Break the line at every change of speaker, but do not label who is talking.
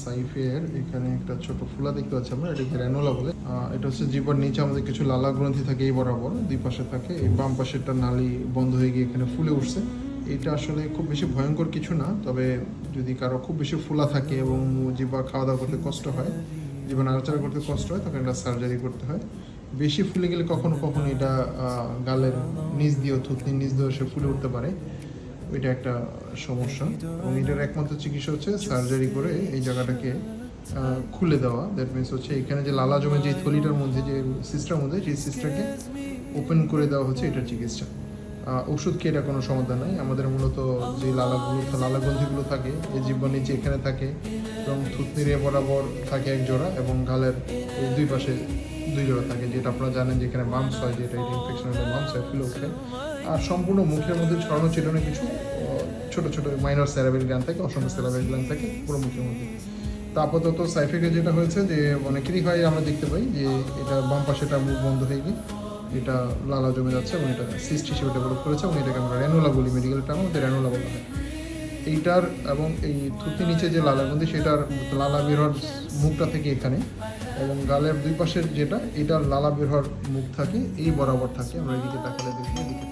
সাইফের এখানে একটা ছোট ফুলা দেখতে পাচ্ছি আমরা, এটাকে রেনোলা বলে। এটা হচ্ছে জিহ্বার নিচে আমাদের কিছু লালা গ্রন্থি থাকে এই বরাবর, দুই পাশে থাকে। এই বাম পাশেরটা নালী বন্ধ হয়ে গিয়ে এখানে ফুলে উঠছে। এটা আসলে খুব বেশি ভয়ঙ্কর কিছু না, তবে যদি কারো খুব বেশি ফুলা থাকে এবং জিহ্বা খাওয়া দাওয়া করতে কষ্ট হয়, জিহ্বা নাড়াচাড়া করতে কষ্ট হয়, তখন এটা সার্জারি করতে হয়। বেশি ফুলে গেলে কখনো কখনো এটা গালের নিচ দিয়েও, থুতনির নিচ দিয়েও সে ফুলে উঠতে পারে। এটা একটা সমস্যা, এবং এটার একমাত্র চিকিৎসা হচ্ছে সার্জারি করে এই জায়গাটাকে খুলে দেওয়া। দ্যাট মিনস হচ্ছে এখানে যে লালা জমে যে থলিটার মধ্যে, যে সিস্টের মধ্যে, সেই সিস্টারকে ওপেন করে দেওয়া হচ্ছে এটার চিকিৎসা। ওষুধ খেয়ে এটা কোনো সমাধান নাই। আমাদের মূলত যে লালাগ্রন্থিগুলো থাকে এই জিহ্বার নিচে এখানে থাকে, এবং থুতনির বরাবর থাকে এক জোড়া, এবং গালের এই দুই পাশে দুই জোড়া থাকে, যেটা আপনারা জানেন যে এখানে মাম্পস হয়, যেটা এটা ইনফেকশন হলে মাম্পস হয়, ফুলে ওঠে। আর সম্পূর্ণ মুখের মধ্যে ছড়ানো ছিটানো কিছু ছোটো ছোটো মাইনর সেরাবেল গ্ল্যান্ড থাকে, অসংখ্য সেরাবেল গ্ল্যান্ড থাকে পুরো মুখের মধ্যে। তো আপাতত সাইফেকে যেটা হয়েছে যে অনেকেরই হয়, আমরা দেখতে পাই যে এটা বাম পাশেটা মুখ বন্ধ হয়ে গিয়ে এটা লালা জমে যাচ্ছে, এবং এটা সিস্ট হিসেবে ডেভেলপ করেছে, এবং এটাকে আমরা রেনোলা বলি, মেডিকেল টার্ম আমাদের রেনোলা বলা হয় এইটার। এবং এই থুতনির নিচে যে লালাগ্রন্থি, সেটার লালা বের হওয়ার মুখটা থেকে এখানে, এবং গালের দুই পাশের যেটা, এটার লালা বের হওয়ার মুখ থাকে এই বরাবর থাকে। আমরা এদিকে তাকালে দেখি, এদিকে